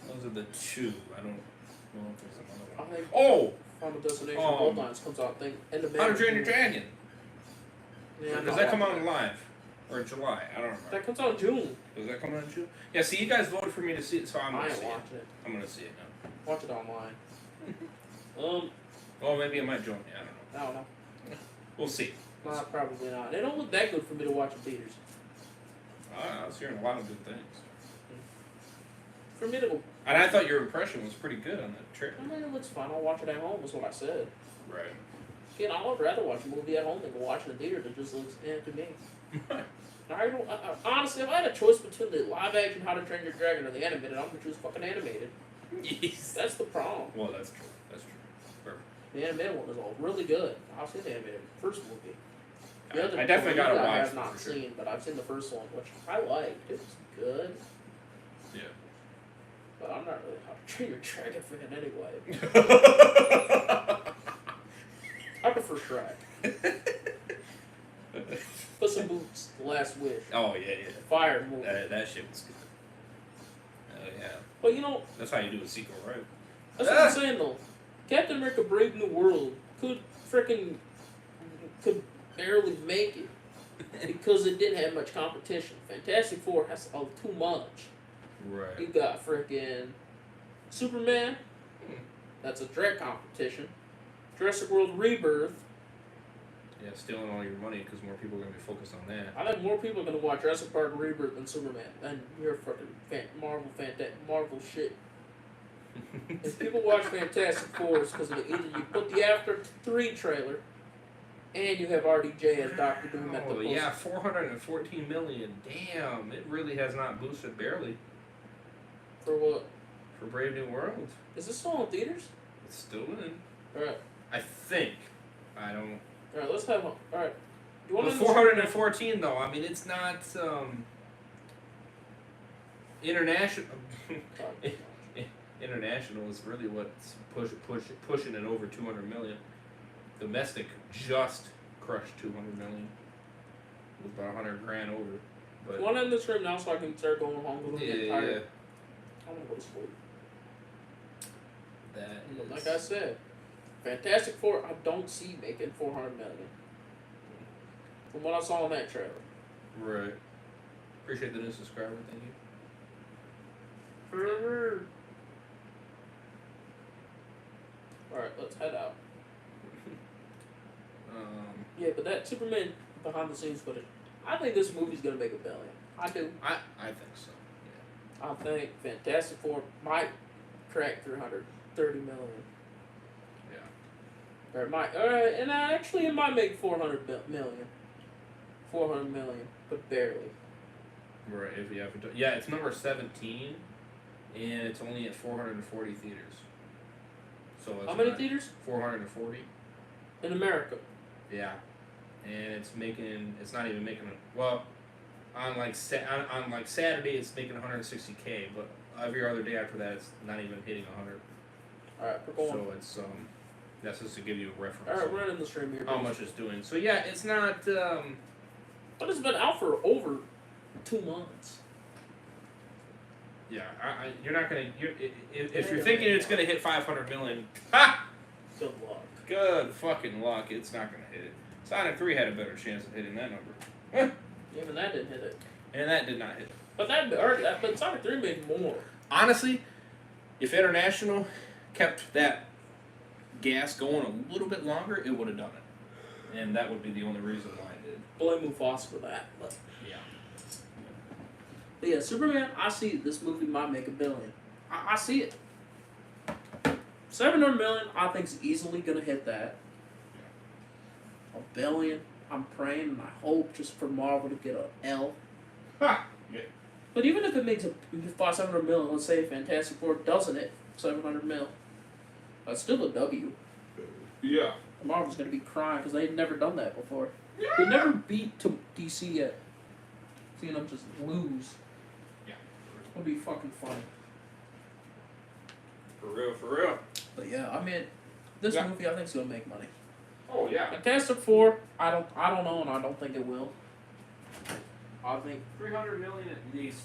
[SPEAKER 1] Those are the two. I don't know if there's another
[SPEAKER 2] I
[SPEAKER 1] one.
[SPEAKER 2] think
[SPEAKER 1] Oh!
[SPEAKER 2] Final Destination Bloodlines comes out. I think end of May.
[SPEAKER 1] How to Train Your Dragon.
[SPEAKER 2] Yeah, I'm
[SPEAKER 1] Does
[SPEAKER 2] not
[SPEAKER 1] that come
[SPEAKER 2] watching
[SPEAKER 1] out live? Or in July? I don't remember.
[SPEAKER 2] That comes out in June.
[SPEAKER 1] Does that come out in June? Yeah, see, you guys voted for me to see it, so I'm
[SPEAKER 2] I
[SPEAKER 1] gonna
[SPEAKER 2] ain't
[SPEAKER 1] see it.
[SPEAKER 2] watching it.
[SPEAKER 1] I'm gonna see it now.
[SPEAKER 2] Watch it online.
[SPEAKER 1] Well, maybe I might join you. I don't know.
[SPEAKER 2] I don't know.
[SPEAKER 1] We'll see.
[SPEAKER 2] Nah, probably not. They don't look that good for me to watch in theaters.
[SPEAKER 1] I was hearing a lot of good things.
[SPEAKER 2] For me to go,
[SPEAKER 1] And I thought your impression was pretty good on that trip.
[SPEAKER 2] I mean, it looks fun. I'll watch it at home. Is what I said.
[SPEAKER 1] Right.
[SPEAKER 2] Again, I would rather watch a movie at home than go watch it in the theater that just looks to me. Honestly, if I had a choice between the live action How to Train Your Dragon or the animated, I'm gonna choose fucking animated.
[SPEAKER 1] Yes.
[SPEAKER 2] That's the problem.
[SPEAKER 1] Well, that's true. That's true. Perfect.
[SPEAKER 2] The animated one is all really good. I've seen the animated first movie. The other
[SPEAKER 1] I definitely gotta watch
[SPEAKER 2] I have
[SPEAKER 1] it
[SPEAKER 2] not
[SPEAKER 1] for sure.
[SPEAKER 2] seen, but I've seen the first one, which I liked. It was good,
[SPEAKER 1] Yeah.
[SPEAKER 2] but I'm not really How to Train Your Dragon fan anyway. I prefer Shrek. Puss in Boots, The Last Wish,
[SPEAKER 1] Oh yeah.
[SPEAKER 2] Fire movie.
[SPEAKER 1] That shit was good. Oh yeah.
[SPEAKER 2] But you know,
[SPEAKER 1] That's how you do a sequel, right?
[SPEAKER 2] that's what I'm saying though. Captain America: Brave New World could barely make it because it didn't have much competition. Fantastic Four has too much.
[SPEAKER 1] Right.
[SPEAKER 2] You got freaking Superman. That's a direct competition. Jurassic World Rebirth.
[SPEAKER 1] Yeah, stealing all your money because more people are gonna be focused on that.
[SPEAKER 2] I think more people are gonna watch Jurassic Park Rebirth than Superman, and you're fucking Marvel shit. If people watch Fantastic Four, it's because either you put the After 3 trailer, and you have RDJ as Doctor Doom at the
[SPEAKER 1] Oh
[SPEAKER 2] post.
[SPEAKER 1] yeah, 414 million. Damn, it really has not boosted barely
[SPEAKER 2] For what?
[SPEAKER 1] for Brave New World.
[SPEAKER 2] Is this still in theaters?
[SPEAKER 1] It's still in.
[SPEAKER 2] Alright.
[SPEAKER 1] I think. I don't.
[SPEAKER 2] Alright, let's have one. Alright. You want
[SPEAKER 1] But 414 though. I mean, it's not international. International is really what's pushing it over 200 million. Domestic just crushed 200 million. It was about 100 grand over. But
[SPEAKER 2] You want to end this room now so I can start going home because I'm getting tired?
[SPEAKER 1] yeah,
[SPEAKER 2] I want to go to sleep.
[SPEAKER 1] that
[SPEAKER 2] But
[SPEAKER 1] is.
[SPEAKER 2] like I said, Fantastic Four, I don't see making 400 million. From what I saw in that trailer.
[SPEAKER 1] Right. Appreciate the new subscriber. Thank you.
[SPEAKER 2] Alright, let's head out.
[SPEAKER 1] Um,
[SPEAKER 2] Yeah, but that Superman behind the scenes footage, I think this movie's gonna make $1 billion. I do.
[SPEAKER 1] I think so. Yeah.
[SPEAKER 2] I think Fantastic Four might crack 330 million.
[SPEAKER 1] Yeah.
[SPEAKER 2] Or it might, and actually it might make 400 million. 400 million, but barely.
[SPEAKER 1] Right. If you have to. Yeah, it's number 17, and it's only at 440 theaters. So it's
[SPEAKER 2] How many
[SPEAKER 1] not-
[SPEAKER 2] theaters?
[SPEAKER 1] 440.
[SPEAKER 2] In America.
[SPEAKER 1] Yeah, and it's making. It's not even making a well. On like Saturday, it's making 160K, but every other day after that, it's not even hitting 100.
[SPEAKER 2] Alright, we're going.
[SPEAKER 1] So it's that's just to give you a reference.
[SPEAKER 2] Alright, we're in the stream here.
[SPEAKER 1] How much it's doing. So yeah, it's not.
[SPEAKER 2] But it's been out for over 2 months.
[SPEAKER 1] Yeah, you're not gonna. If
[SPEAKER 2] Yeah,
[SPEAKER 1] you're thinking
[SPEAKER 2] yeah.
[SPEAKER 1] it's gonna hit 500 million, ha!
[SPEAKER 2] Good luck.
[SPEAKER 1] Good fucking luck. It's not gonna hit it. Sonic 3 had a better chance of hitting that number,
[SPEAKER 2] Even that didn't hit it.
[SPEAKER 1] and that did not hit it.
[SPEAKER 2] But but Sonic 3 made more.
[SPEAKER 1] Honestly, if International kept that gas going a little bit longer, it would have done it, and that would be the only reason why it did.
[SPEAKER 2] Blame Mufasa for that. But
[SPEAKER 1] Yeah.
[SPEAKER 2] yeah, Superman, I see this movie might make $1 billion. I see it. 700 million, I think is easily gonna hit that. $1 billion, I'm praying and I hope just for Marvel to get a L.
[SPEAKER 1] Ha! Yeah.
[SPEAKER 2] But even if it makes 700 million, let's say Fantastic Four doesn't hit 700 mil, that's still a W.
[SPEAKER 1] Yeah.
[SPEAKER 2] Marvel's gonna be crying because they've never done that before. They never beat to DC yet. Seeing them just lose.
[SPEAKER 1] Yeah.
[SPEAKER 2] Would be fucking funny.
[SPEAKER 1] For real, for real.
[SPEAKER 2] But yeah, I mean, this
[SPEAKER 1] Yeah.
[SPEAKER 2] movie I think is gonna make money.
[SPEAKER 1] Oh yeah.
[SPEAKER 2] Fantastic Four, I don't know, and I don't think it will. I think
[SPEAKER 1] 300 million at least.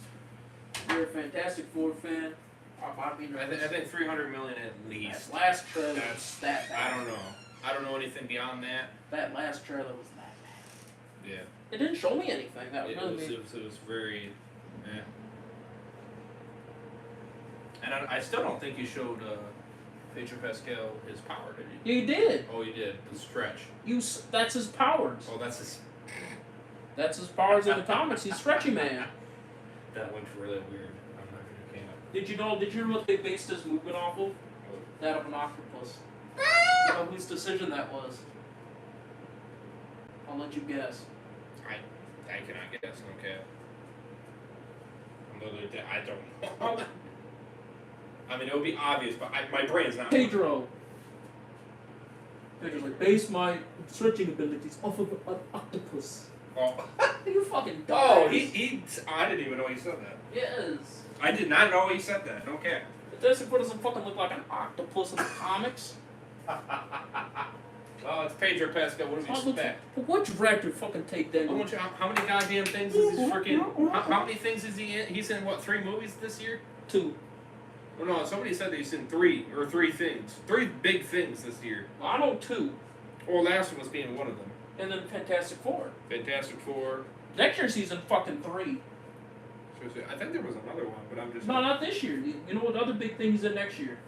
[SPEAKER 2] if you're a Fantastic Four fan, I mean,
[SPEAKER 1] I think 300 million at least.
[SPEAKER 2] that last trailer
[SPEAKER 1] That's-
[SPEAKER 2] was that bad.
[SPEAKER 1] I don't know. I don't know anything beyond that.
[SPEAKER 2] That last trailer was that bad.
[SPEAKER 1] Yeah.
[SPEAKER 2] It didn't show me anything. That
[SPEAKER 1] It
[SPEAKER 2] really
[SPEAKER 1] was,
[SPEAKER 2] made
[SPEAKER 1] it was very. Yeah. And I still don't think you showed Pedro Pascal his power, did you?
[SPEAKER 2] You did.
[SPEAKER 1] Oh, you did. The stretch.
[SPEAKER 2] That's his powers.
[SPEAKER 1] Oh, that's his.
[SPEAKER 2] That's his powers in the comics. He's Stretchy Man.
[SPEAKER 1] That went really weird. I'm not gonna count.
[SPEAKER 2] Did you know what they based his movement off of? That of an octopus. You know whose decision that was? I'll let you guess.
[SPEAKER 1] I cannot guess. Okay. I'm literally. I don't know. I mean, it would be obvious, but my brain's not.
[SPEAKER 2] Pedro. Pedro's like, base my searching abilities off of an octopus.
[SPEAKER 1] Oh.
[SPEAKER 2] You fucking dumb.
[SPEAKER 1] Oh, he. I didn't even know he said that.
[SPEAKER 2] Yes.
[SPEAKER 1] I did not know he said that. Okay.
[SPEAKER 2] This doesn't fucking look like an octopus in the comics.
[SPEAKER 1] Oh, it's Pedro Pascal. What do we expect?
[SPEAKER 2] But what director fucking take that?
[SPEAKER 1] How many goddamn things is he freaking? How many things is he in? He's in what, 3 movies this year?
[SPEAKER 2] 2.
[SPEAKER 1] Well, no, somebody said that he's in 3 things. 3 big things this year.
[SPEAKER 2] Well, I know 2.
[SPEAKER 1] Well, last one was being one of them.
[SPEAKER 2] And then Fantastic Four.
[SPEAKER 1] Fantastic Four.
[SPEAKER 2] Next year season fucking 3.
[SPEAKER 1] I think there was another one, but I'm just.
[SPEAKER 2] No, not this year. You know what other big thing he's in next year?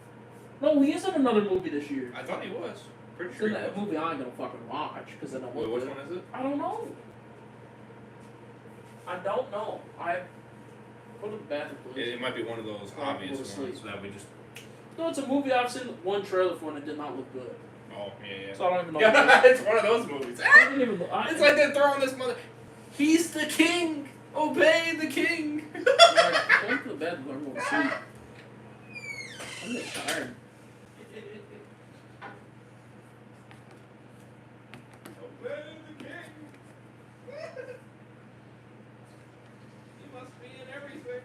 [SPEAKER 2] No, he is in another movie this year.
[SPEAKER 1] I thought he was. Pretty
[SPEAKER 2] It's
[SPEAKER 1] sure.
[SPEAKER 2] in that movie I ain't gonna fucking watch because I don't
[SPEAKER 1] Wait,
[SPEAKER 2] look
[SPEAKER 1] which
[SPEAKER 2] good.
[SPEAKER 1] one is it?
[SPEAKER 2] I don't know. I don't know. I go to the bathroom, please.
[SPEAKER 1] It might be one of those
[SPEAKER 2] Oh,
[SPEAKER 1] obvious
[SPEAKER 2] go to sleep.
[SPEAKER 1] ones that we just.
[SPEAKER 2] No, it's a movie I've seen one trailer for and it did not look good.
[SPEAKER 1] Oh yeah.
[SPEAKER 2] So I don't even know.
[SPEAKER 1] Yeah, it's one of those movies.
[SPEAKER 2] I didn't even.
[SPEAKER 1] It's like they're throwing this mother. He's the king. Obey the king.
[SPEAKER 2] Alright, go to the bathroom. I'm going to sleep. I'm getting tired.
[SPEAKER 1] Obey the king. He must be in everything.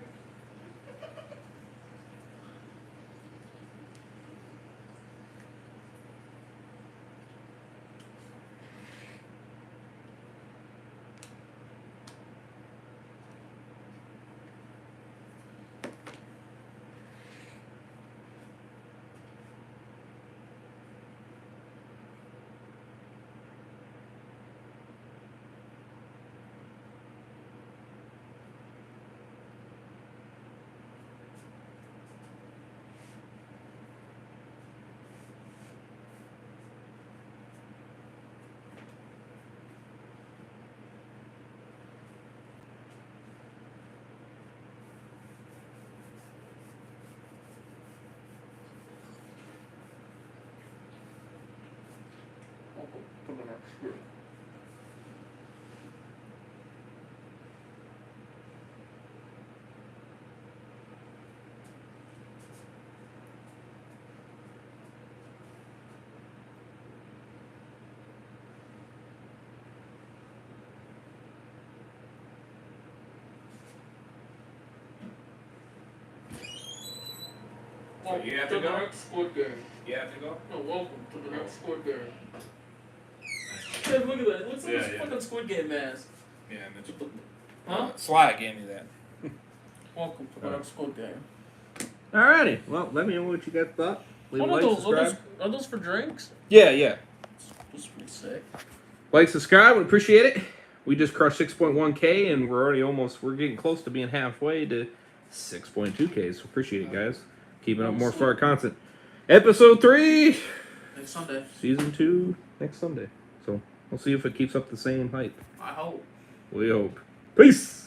[SPEAKER 1] So you have to go?
[SPEAKER 2] The next Squid Game.
[SPEAKER 1] You have to go?
[SPEAKER 2] No, welcome to the next Squid Game. Hey, look at that. It looks like a fucking Squid Game mask.
[SPEAKER 1] Yeah, Mitch.
[SPEAKER 2] Huh?
[SPEAKER 1] Sly gave me that.
[SPEAKER 2] Welcome to the next Squid Game.
[SPEAKER 9] Alrighty. Well, let me know what you guys thought. Leave a
[SPEAKER 2] What
[SPEAKER 9] like,
[SPEAKER 2] are those?
[SPEAKER 9] subscribe.
[SPEAKER 2] Are those for drinks?
[SPEAKER 9] Yeah.
[SPEAKER 2] That's pretty sick.
[SPEAKER 9] Like, subscribe. We appreciate it. We just crushed 6.1K, and we're getting close to being halfway to 6.2K. So appreciate it, guys. Keeping up more Star content. Episode 3.
[SPEAKER 2] Next Sunday.
[SPEAKER 9] Season 2 next Sunday. So we'll see if it keeps up the same hype.
[SPEAKER 2] I hope.
[SPEAKER 9] We hope. Peace.